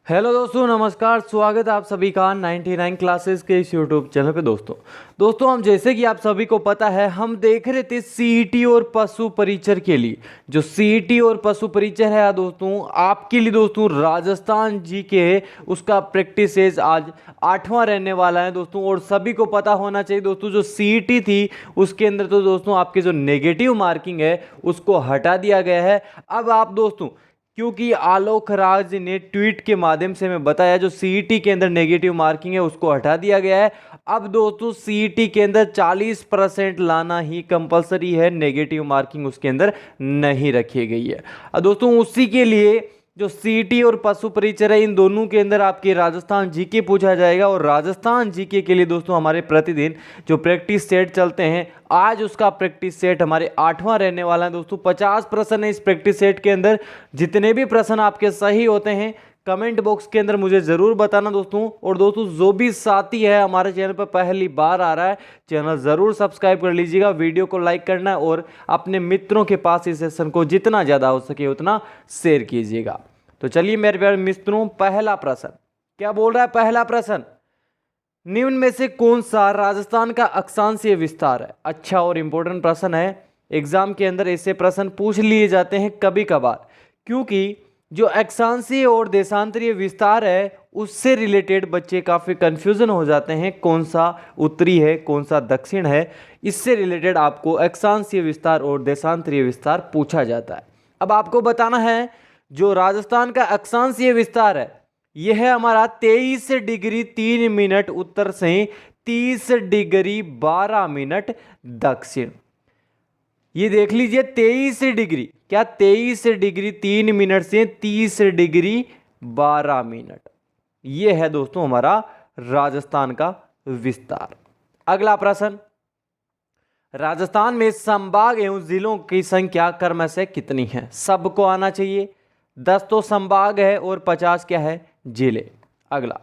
Hello दोस्तों, नमस्कार। स्वागत है आप सभी का 99 क्लासेस के इस यूट्यूब चैनल पे। दोस्तों हम जैसे कि आप सभी को पता है, हम देख रहे थे सीईटी और पशु परिचर के लिए। जो सीईटी और पशु परिचर है दोस्तों, आपके लिए दोस्तों राजस्थान जी के उसका प्रैक्टिस एज आज 8वां रहने वाला है दोस्तों। और सभी को पता होना चाहिए दोस्तों, जो सीईटी थी उसके अंदर तो दोस्तों आपके जो नेगेटिव मार्किंग है उसको हटा दिया गया है। अब आप दोस्तों, क्योंकि आलोक राज ने ट्वीट के माध्यम से हमें बताया, जो सीईटी के अंदर नेगेटिव मार्किंग है उसको हटा दिया गया है। अब दोस्तों सीईटी के अंदर 40% लाना ही कंपलसरी है, नेगेटिव मार्किंग उसके अंदर नहीं रखी गई है। दोस्तों उसी के लिए जो सीईटी और पशु परिचर है, इन दोनों के अंदर आपके राजस्थान जीके पूछा जाएगा। और राजस्थान जीके के लिए दोस्तों हमारे प्रतिदिन जो प्रैक्टिस सेट चलते हैं, आज उसका प्रैक्टिस सेट हमारे 8वां रहने वाला है दोस्तों। 50 प्रश्न है इस प्रैक्टिस सेट के अंदर। जितने भी प्रश्न आपके सही होते हैं कमेंट बॉक्स के अंदर मुझे ज़रूर बताना दोस्तों। और दोस्तों जो भी साथी है हमारे चैनल पर पहली बार आ रहा है, चैनल ज़रूर सब्सक्राइब कर लीजिएगा, वीडियो को लाइक करना है और अपने मित्रों के पास इस सेशन को जितना ज़्यादा हो सके उतना शेयर कीजिएगा। तो चलिए मेरे प्यारे मित्रों, पहला प्रश्न क्या बोल रहा है। पहला प्रश्न, निम्न में से कौन सा राजस्थान का अक्षांशीय विस्तार है। अच्छा और इंपॉर्टेंट प्रश्न है। एग्जाम के अंदर ऐसे प्रश्न पूछ लिए जाते हैं कभी कभार, क्योंकि जो अक्षांशीय और देशांतरीय विस्तार है उससे रिलेटेड बच्चे काफ़ी कंफ्यूजन हो जाते हैं, कौन सा उत्तरी है कौन सा दक्षिण है। इससे रिलेटेड आपको अक्षांशीय विस्तार और देशांतरीय विस्तार पूछा जाता है। अब आपको बताना है, जो राजस्थान का अक्षांशीय विस्तार है यह है हमारा 23 डिग्री 3 मिनट उत्तर से 30 डिग्री 12 मिनट दक्षिण। ये देख लीजिए 23 डिग्री, क्या 23 डिग्री 3 मिनट से 30 डिग्री 12 मिनट। ये है दोस्तों हमारा राजस्थान का विस्तार। अगला प्रश्न, राजस्थान में संभाग एवं जिलों की संख्या क्रमशः कितनी है। सबको आना चाहिए। 10 तो संभाग है और 50 क्या है, जिले। अगला,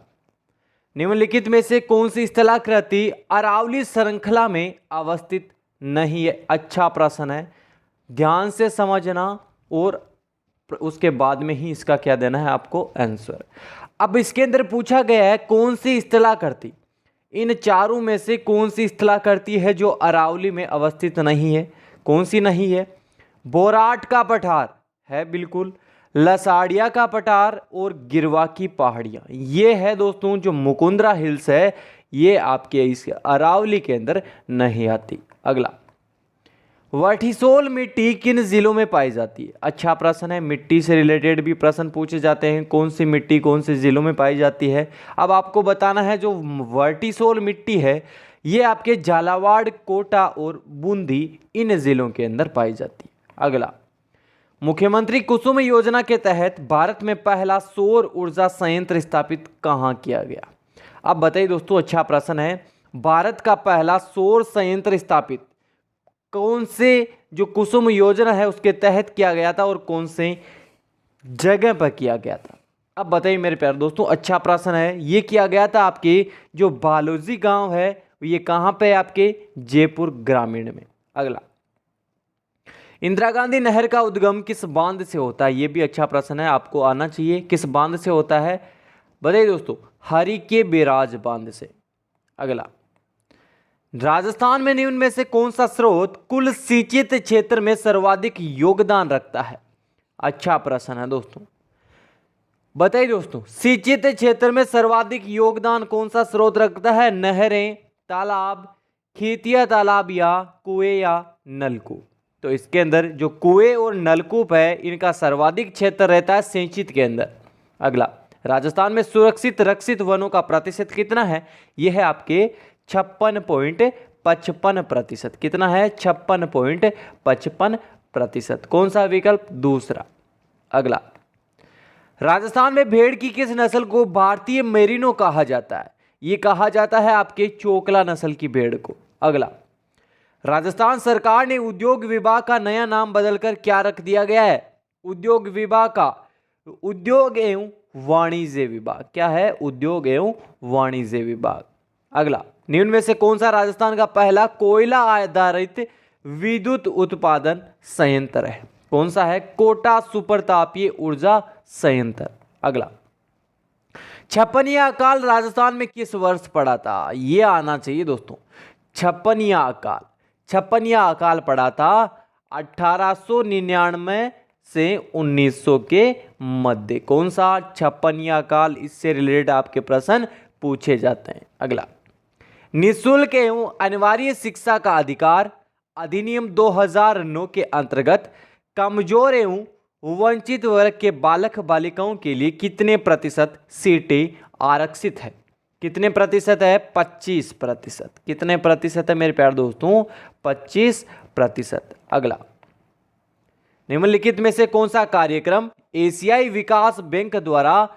निम्नलिखित में से कौन सी स्थलाकृति अरावली श्रृंखला में अवस्थित नहीं है। अच्छा प्रश्न है, ध्यान से समझना और उसके बाद में ही इसका क्या देना है आपको आंसर। अब इसके अंदर पूछा गया है कौन सी स्थलाकृति, इन चारों में से कौन सी स्थलाकृति है जो अरावली में अवस्थित नहीं है। कौन सी नहीं है। बोराट का पठार है बिल्कुल, लसाड़िया का पठार और गिरवा की पहाड़ियाँ। ये है दोस्तों जो मुकुंदरा हिल्स है, ये आपके इस अरावली के अंदर नहीं आती। अगला, वटिसोल मिट्टी किन जिलों में पाई जाती है। अच्छा प्रश्न है, मिट्टी से रिलेटेड भी प्रश्न पूछे जाते हैं, कौन सी मिट्टी कौन से जिलों में पाई जाती है। अब आपको बताना है, जो वटिसोल मिट्टी है ये आपके झालावाड़, कोटा और बूंदी इन जिलों के अंदर पाई जाती है। अगला, मुख्यमंत्री कुसुम योजना के तहत भारत में पहला सौर ऊर्जा संयंत्र स्थापित कहाँ किया गया। अब बताइए दोस्तों, अच्छा प्रश्न है, भारत का पहला सौर संयंत्र स्थापित कौन से जो कुसुम योजना है उसके तहत किया गया था और कौन से जगह पर किया गया था। अब बताइए मेरे प्यारे दोस्तों, अच्छा प्रश्न है। ये किया गया था आपके जो बालोजी गांव है, ये कहाँ पे आपके जयपुर ग्रामीण में। अगला, इंदिरा गांधी नहर का उद्गम किस बांध से होता है। ये भी अच्छा प्रश्न है, आपको आना चाहिए। किस बांध से होता है बताइए दोस्तों, हरिके बैराज बांध से। अगला, राजस्थान में निम्न में से कौन सा स्रोत कुल सिंचित क्षेत्र में सर्वाधिक योगदान रखता है। अच्छा प्रश्न है दोस्तों, बताइए दोस्तों, सिंचित क्षेत्र में सर्वाधिक योगदान कौन सा स्रोत रखता है। नहरें, तालाब, खेतिया तालाब या कुएं या नलकूप। तो इसके अंदर जो कुएं और नलकूप है इनका सर्वाधिक क्षेत्र रहता है सिंचित के अंदर। अगला, राजस्थान में सुरक्षित रक्षित वनों का प्रतिशत कितना है। यह है आपके 56.55%। कितना है, 56.55%। कौन सा विकल्प, दूसरा। अगला, राजस्थान में भेड़ की किस नस्ल को भारतीय मेरिनो कहा जाता है। यह कहा जाता है आपके चोकला नस्ल की भेड़ को। अगला, राजस्थान सरकार ने उद्योग विभाग का नया नाम बदलकर क्या रख दिया गया है। उद्योग विभाग का उद्योग एवं वाणिज्य विभाग। क्या है, उद्योग एवं वाणिज्य विभाग। अगला, निम्न में से कौन सा राजस्थान का पहला कोयला आधारित विद्युत उत्पादन संयंत्र है। कौन सा है, कोटा सुपर तापीय ऊर्जा संयंत्र। अगला, छप्पनिया अकाल राजस्थान में किस वर्ष पड़ा था? ये आना चाहिए दोस्तों। छप्पनिया अकाल पड़ा था 1899 से 1900 के मध्य। कौन सा? छप्पनिया अकाल। इससे रिलेटेड आपके प्रश्न पूछे जाते हैं। अगला, निःशुल्क एवं अनिवार्य शिक्षा का अधिकार अधिनियम 2009 के अंतर्गत कमजोर एवं वंचित वर्ग के बालक बालिकाओं के लिए कितने प्रतिशत सीटें आरक्षित है? कितने प्रतिशत है? 25%। कितने प्रतिशत है मेरे प्यारे दोस्तों? 25%। अगला, निम्नलिखित में से कौन सा कार्यक्रम एशियाई विकास बैंक द्वारा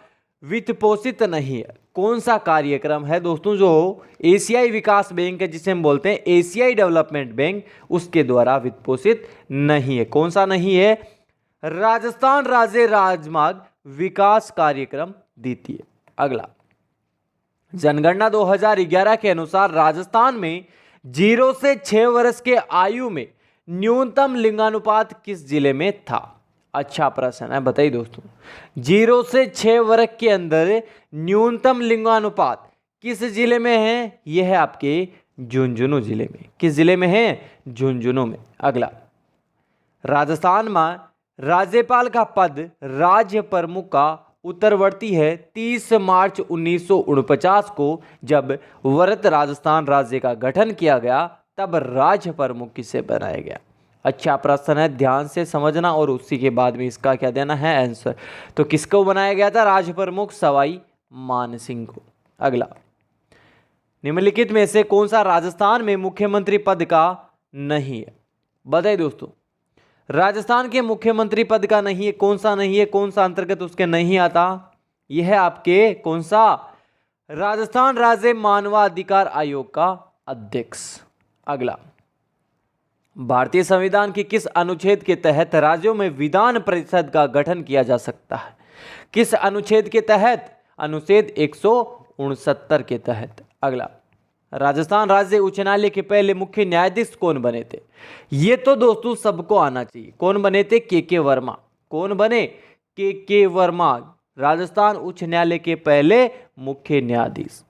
वित्त पोषित नहीं है? कौन सा कार्यक्रम है दोस्तों जो एशियाई विकास बैंक है, जिसे हम बोलते हैं एशियाई डेवलपमेंट बैंक, उसके द्वारा वित्त पोषित नहीं है? कौन सा नहीं है? राजस्थान राज्य राजमार्ग विकास कार्यक्रम द्वितीय। अगला, जनगणना 2011 के अनुसार राजस्थान में 0 से 6 वर्ष के आयु में न्यूनतम लिंगानुपात किस जिले में था? अच्छा प्रश्न है, बताइए दोस्तों। 0 से 6 वर्ष के अंदर न्यूनतम लिंगानुपात किस जिले में है? यह है आपके झुंझुनू जिले में। किस जिले में है? झुंझुनू में। अगला, राजस्थान में राज्यपाल का पद राज्य प्रमुख का उत्तरवर्ती है। 30 मार्च 1949 को जब वृहत राजस्थान राज्य का गठन किया गया तब राज्य प्रमुख किसे बनाया गया? अच्छा प्रश्न है, ध्यान से समझना और उसी के बाद में इसका क्या देना है आंसर। तो किसको बनाया गया था राज्य प्रमुख? सवाई मानसिंह को। अगला, निम्नलिखित में से कौन सा राजस्थान में मुख्यमंत्री पद का नहीं है? बताइए दोस्तों, राजस्थान के मुख्यमंत्री पद का नहीं है। कौन सा नहीं है? कौन सा अंतर्गत उसके नहीं आता? यह है आपके कौन सा? राजस्थान राज्य मानवाधिकार आयोग का अध्यक्ष। अगला, भारतीय संविधान के किस अनुच्छेद के तहत राज्यों में विधान परिषद का गठन किया जा सकता है? किस अनुच्छेद के तहत? अनुच्छेद 169 के तहत। अगला, राजस्थान राज्य उच्च न्यायालय के पहले मुख्य न्यायाधीश कौन बने थे? ये तो दोस्तों सबको आना चाहिए। कौन बने थे? के वर्मा। कौन बने? के वर्मा राजस्थान उच्च न्यायालय के पहले मुख्य न्यायाधीश।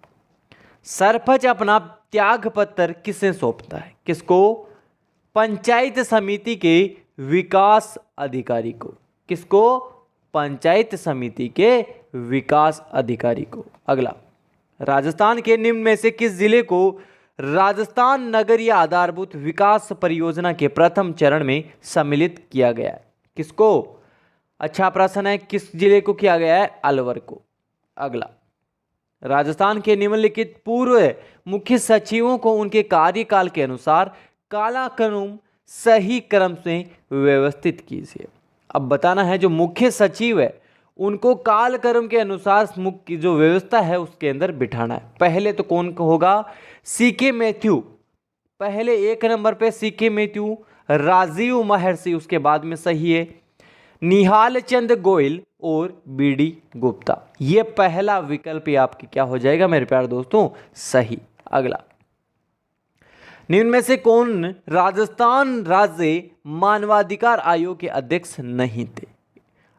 सरपंच अपना त्याग पत्र किसे सौंपता है? किसको? पंचायत समिति के विकास अधिकारी को। किसको? पंचायत समिति के विकास अधिकारी को। अगला, राजस्थान के निम्न में से किस जिले को राजस्थान नगरीय आधारभूत विकास परियोजना के प्रथम चरण में सम्मिलित किया गया है? किसको? अच्छा प्रश्न है, किस जिले को किया गया है? अलवर को। अगला, राजस्थान के निम्नलिखित पूर्व मुख्य सचिवों को उनके कार्यकाल के अनुसार कालाक्रम सही क्रम से व्यवस्थित कीजिए। अब बताना है जो मुख्य सचिव है उनको कालक्रम के अनुसार मुख्य जो व्यवस्था है उसके अंदर बिठाना है। पहले तो कौन होगा? सीके मैथ्यू। पहले 1 नंबर पे सीके मैथ्यू, राजीव महर्षि उसके बाद में सही है, निहाल चंद गोयल और बीडी गुप्ता। ये पहला विकल्प ही आपकी क्या हो जाएगा मेरे प्यारे दोस्तों? सही। अगला, निम्न में से कौन राजस्थान राज्य मानवाधिकार आयोग के अध्यक्ष नहीं थे?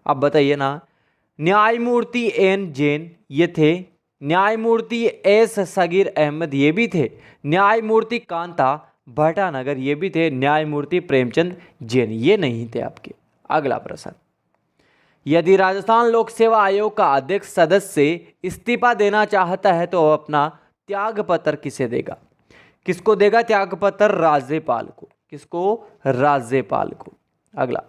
अब बताइए ना। न्यायमूर्ति एन जैन ये थे, न्यायमूर्ति एस सगीर अहमद ये भी थे, न्यायमूर्ति कांता भटानगर ये भी थे, न्यायमूर्ति प्रेमचंद जैन ये नहीं थे आपके। अगला प्रश्न, यदि राजस्थान लोक सेवा आयोग का अध्यक्ष सदस्य इस्तीफा देना चाहता है तो अपना त्याग पत्र किसे देगा? किसको देगा त्याग पत्र? राज्यपाल को। किसको? राज्यपाल को। अगला,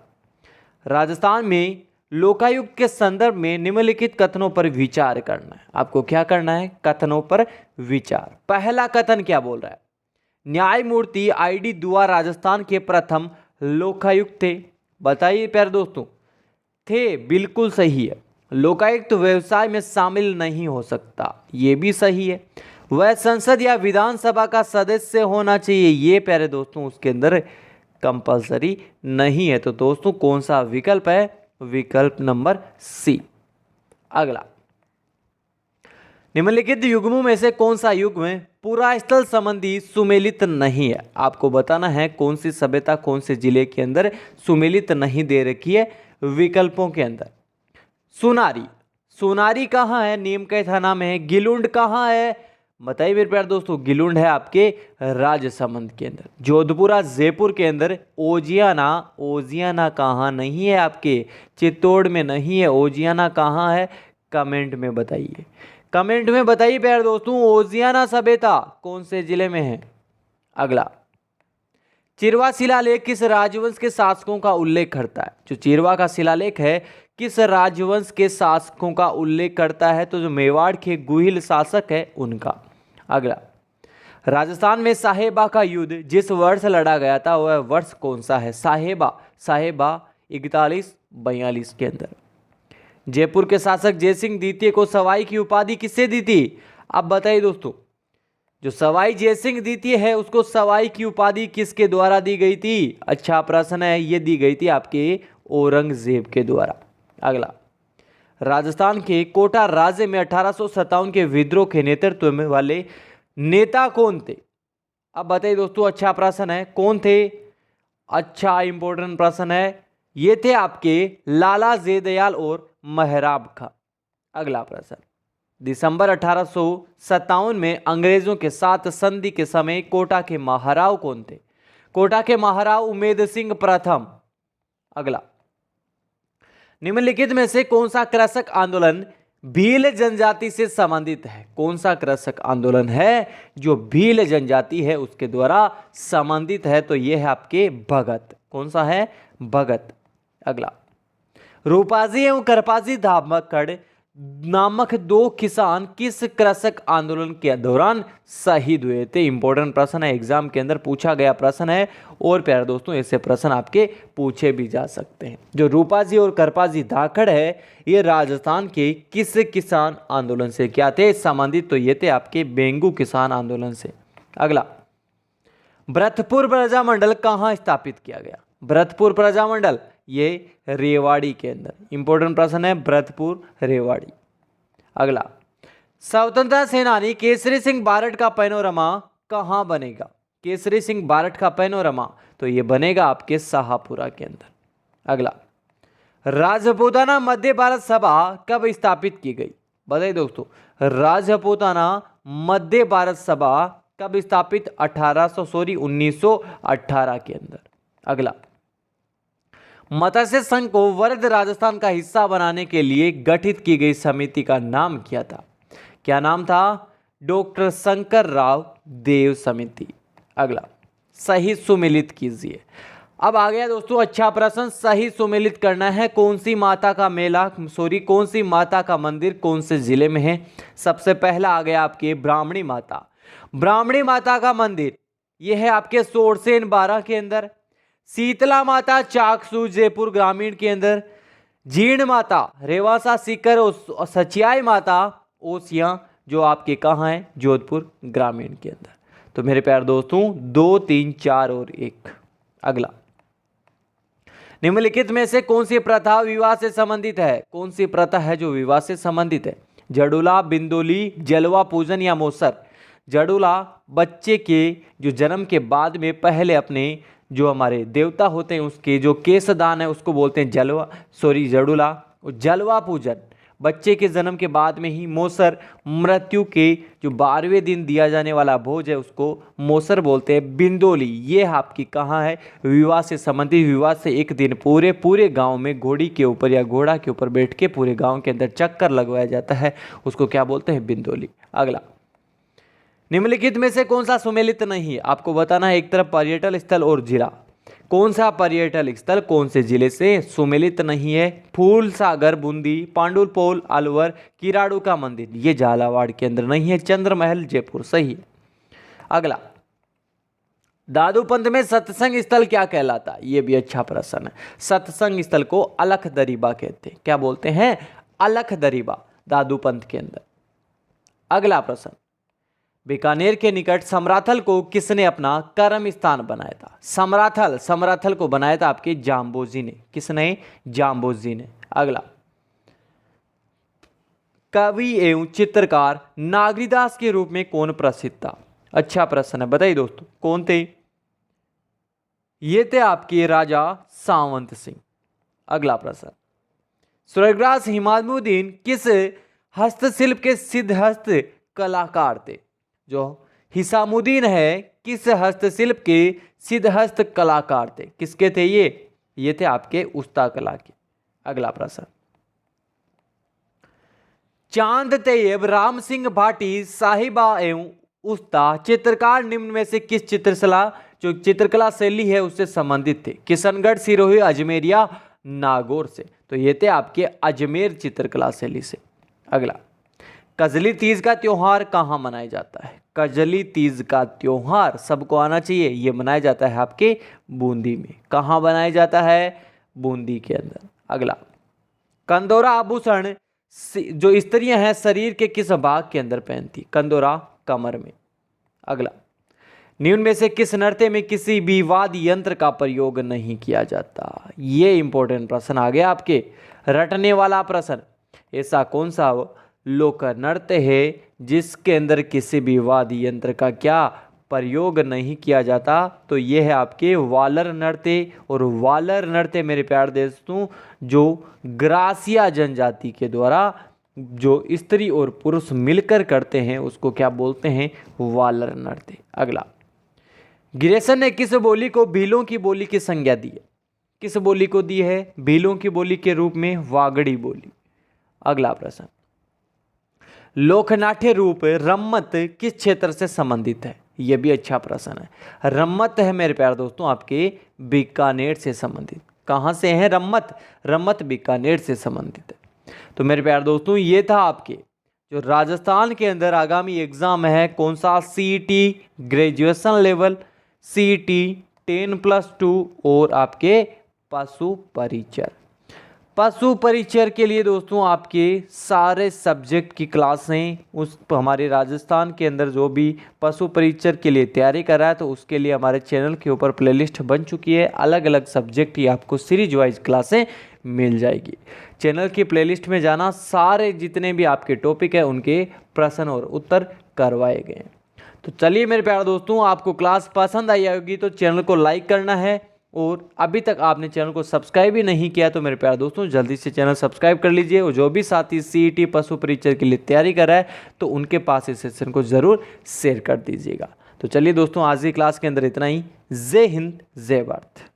राजस्थान में लोकायुक्त के संदर्भ में निम्नलिखित कथनों पर विचार करना है। आपको क्या करना है? कथनों पर विचार। पहला कथन क्या बोल रहा है? न्यायमूर्ति आईडी दुआ राजस्थान के प्रथम लोकायुक्त थे। बताइए प्यारे दोस्तों, थे, बिल्कुल सही है। लोकायुक्त व्यवसाय में शामिल नहीं हो सकता, ये भी सही है। वह संसद या विधानसभा का सदस्य होना चाहिए, ये प्यारे दोस्तों उसके अंदर कंपलसरी नहीं है। तो दोस्तों कौन सा विकल्प है? विकल्प नंबर सी। अगला, निम्नलिखित युग्मों में से कौन सा युग्म पुरास्थल संबंधी सुमेलित नहीं है? आपको बताना है कौन सी सभ्यता कौन से जिले के अंदर सुमेलित नहीं दे रखी है विकल्पों के अंदर। सुनारी, सोनारी कहाँ है? नीमकाई थाना में है। गिलुंड कहाँ है? बताइए मेरे प्यारे दोस्तों, गिलुंड है आपके राजसमंद के अंदर। जोधपुरा जयपुर के अंदर। ओजियाना, ओजियाना कहाँ? नहीं है आपके चित्तौड़ में, नहीं है। ओजियाना कहाँ है? कमेंट में बताइए, कमेंट में बताइए प्यारे दोस्तों, ओजियाना सभ्यता कौन से जिले में है? अगला, चिरवा शिलालेख किस राजवंश के शासकों का उल्लेख करता है? जो चिरवा का शिलालेख है किस राजवंश के शासकों का उल्लेख करता है? तो जो मेवाड़ के गुहिल शासक है उनका। अगला, राजस्थान में साहेबा का युद्ध जिस वर्ष लड़ा गया था वह वर्ष कौन सा है? साहेबा, साहेबा 4142 के अंदर। जयपुर के शासक जयसिंह द्वितीय को सवाई की उपाधि किससे दी थी? अब बताइए दोस्तों, जो सवाई जयसिंह द्वितीय है उसको सवाई की उपाधि किसके द्वारा दी गई थी? अच्छा प्रश्न है, ये दी गई थी आपके औरंगजेब के द्वारा। अगला, राजस्थान के कोटा राज्य में 1857 के विद्रोह के नेतृत्व में वाले नेता कौन थे? अब बताइए दोस्तों, अच्छा प्रश्न है, कौन थे? अच्छा इंपॉर्टेंट प्रश्न है, ये थे आपके लाला जयदयाल और मेहराब खां। अगला प्रश्न, दिसंबर 1857 में अंग्रेजों के साथ संधि के समय कोटा के महाराव कौन थे? कोटा के महाराव उमेद सिंह प्रथम। अगला, निम्नलिखित में से कौन सा कृषक आंदोलन भील जनजाति से संबंधित है? कौन सा कृषक आंदोलन है जो भील जनजाति है उसके द्वारा संबंधित है? तो यह है आपके भगत। कौन सा है? भगत। अगला, रूपाजी एवं करपाजी धामकड़ नामक दो किसान किस कृषक आंदोलन के दौरान शहीद हुए थे? इंपॉर्टेंट प्रश्न है, एग्जाम के अंदर पूछा गया प्रश्न है और प्यारे दोस्तों ऐसे प्रश्न आपके पूछे भी जा सकते हैं। जो रूपाजी और करपाजी धाकड़ है ये राजस्थान के किस किसान आंदोलन से क्या थे संबंधित? तो ये थे आपके बेंगू किसान आंदोलन से। अगला, भरतपुर प्रजामंडल कहाँ स्थापित किया गया? भरतपुर प्रजामंडल ये रेवाड़ी के अंदर। इंपॉर्टेंट प्रश्न है, भरतपुर रेवाड़ी। अगला, स्वतंत्रता सेनानी केसरी सिंह बारट का पैनोरमा कहाँ बनेगा? केसरी सिंह बारट का पैनोरमा तो ये बनेगा आपके शाहपुरा के अंदर। अगला, राजपूताना मध्य भारत सभा कब स्थापित की गई? बताइए दोस्तों, राजपूताना मध्य भारत सभा कब स्थापित? 1918 के अंदर। अगला, मत्स्य संघ को वर्ध राजस्थान का हिस्सा बनाने के लिए गठित की गई समिति का नाम क्या था? क्या नाम था? डॉक्टर शंकर राव देव समिति। अगला, सही सुमेलित कीजिए। अब आ गया दोस्तों अच्छा प्रश्न, सही सुमेलित करना है। कौन सी माता का मेला कौन सी माता का मंदिर कौन से जिले में है? सबसे पहला आ गया आपके ब्राह्मणी माता। ब्राह्मणी माता का मंदिर यह है आपके सोरसेन 12 के अंदर। शीतला माता चाकसू जयपुर ग्रामीण के अंदर। जीर्ण माता रेवासा सीकर और सचियाई माता ओसिया जो आपके कहाँ है? जोधपुर ग्रामीण के अंदर। तो मेरे प्यारे दोस्तों 2, 3, 4 और 1। अगला, निम्नलिखित में से कौन सी प्रथा विवाह से संबंधित है? कौन सी प्रथा है जो विवाह से संबंधित है? जड़ूला, बिंदोली, जलवा पूजन या मोसर? जड़ूला बच्चे के जो जन्म के बाद में पहले अपने जो हमारे देवता होते हैं उसके जो केशदान है उसको बोलते हैं जड़ूला। जलवा पूजन बच्चे के जन्म के बाद में ही। मोसर मृत्यु के जो 12वें दिन दिया जाने वाला भोज है उसको मोसर बोलते हैं। बिंदोली ये आपकी कहाँ है? विवाह से संबंधित। विवाह से एक दिन पूरे गांव में घोड़ी के ऊपर या घोड़ा के ऊपर बैठ के पूरे गांव के अंदर चक्कर लगवाया जाता है, उसको क्या बोलते हैं? बिंदोली। अगला, निम्नलिखित में से कौन सा सुमेलित नहीं है? आपको बताना है। एक तरफ पर्यटन स्थल और जिला। कौन सा पर्यटन स्थल कौन से जिले से सुमेलित नहीं है? फूल सागर बूंदी, पांडुपोल अलवर, किराड़ू का मंदिर ये झालावाड़ के अंदर नहीं है। चंद्रमहल जयपुर सही है। अगला, दादूपंत में सत्संग स्थल क्या कहलाता है? ये भी अच्छा प्रश्न है। सत्संग स्थल को अलख दरीबा कहते हैं। क्या बोलते हैं? अलख दरीबा दादूपंत के अंदर। अगला प्रश्न, बीकानेर के निकट समराथल को किसने अपना कर्म स्थान बनाया था? समराथल को बनाया था आपके जाम्बोजी ने। किसने? जाम्बोजी ने। अगला, कवि एवं चित्रकार नागरीदास के रूप में कौन प्रसिद्ध था? अच्छा प्रश्न है, बताइए दोस्तों कौन थे? ये थे आपके राजा सावंत सिंह। अगला प्रश्न, स्वर्गराज इमामुद्दीन किस हस्तशिल्प के सिद्धहस्त कलाकार थे? जो हिसामुद्दीन है किस हस्तशिल्प के सिद्धहस्त कलाकार थे? किसके थे ये थे आपके उस्ता कला के। अगला प्रश्न, चांद तैयब, राम सिंह भाटी, साहिबा एवं उस्ता चित्रकार निम्न में से किस चित्रकला शैली है उससे संबंधित थे? किशनगढ़, सिरोही, अजमेर या नागौर से? तो ये थे आपके अजमेर चित्रकला शैली से। अगला, कजली तीज का त्योहार कहाँ मनाया जाता है? कजली तीज का त्योहार सबको आना चाहिए, ये मनाया जाता है आपके बूंदी में। कहाँ मनाया जाता है? बूंदी के अंदर। अगला, कंदोरा आभूषण जो स्त्रियां हैं शरीर के किस भाग के अंदर पहनती? कंदोरा कमर में। अगला, निम्न में से किस नृत्य में किसी भी वाद्य यंत्र का प्रयोग नहीं किया जाता? ये इंपॉर्टेंट प्रश्न आ गया आपके, रटने वाला प्रश्न। ऐसा कौन सा लोक नृत्य है जिसके अंदर किसी भी वाद्य यंत्र का क्या प्रयोग नहीं किया जाता? तो ये है आपके वालर नृत्य। और वालर नृत्य मेरे प्यारे दोस्तों जो ग्रासिया जनजाति के द्वारा जो स्त्री और पुरुष मिलकर करते हैं उसको क्या बोलते हैं? वालर नृत्य। अगला, गिरेसन ने किस बोली को भीलों की बोली की संज्ञा दी है? किस बोली को दी है भीलों की बोली के रूप में? वागड़ी बोली। अगला प्रश्न, लोकनाट्य रूप रम्मत किस क्षेत्र से संबंधित है? यह भी अच्छा प्रश्न है। रम्मत है मेरे प्यारे दोस्तों आपके बीकानेर से संबंधित। कहाँ से है रम्मत? रम्मत बीकानेर से संबंधित है। तो मेरे प्यारे दोस्तों ये था आपके जो राजस्थान के अंदर आगामी एग्जाम है कौन सा? सीईटी ग्रेजुएशन लेवल, सीईटी 10+2 और आपके पशु परिचर। पशु परिचर के लिए दोस्तों आपके सारे सब्जेक्ट की क्लासें उस हमारे राजस्थान के अंदर जो भी पशु परिचर के लिए तैयारी कर रहा है तो उसके लिए हमारे चैनल के ऊपर प्लेलिस्ट बन चुकी है। अलग अलग सब्जेक्ट की आपको सीरीज वाइज क्लासें मिल जाएगी। चैनल की प्लेलिस्ट में जाना, सारे जितने भी आपके टॉपिक है उनके प्रश्न और उत्तर करवाए गए हैं। तो चलिए मेरे प्यारे दोस्तों, आपको क्लास पसंद आई होगी तो चैनल को लाइक करना है और अभी तक आपने चैनल को सब्सक्राइब भी नहीं किया तो मेरे प्यारे दोस्तों जल्दी से चैनल सब्सक्राइब कर लीजिए। और जो भी साथी सीईटी पशु परिचर के लिए तैयारी कर रहा है तो उनके पास इस सेशन को ज़रूर शेयर कर दीजिएगा। तो चलिए दोस्तों, आज की क्लास के अंदर इतना ही। जय हिंद, जय भारत।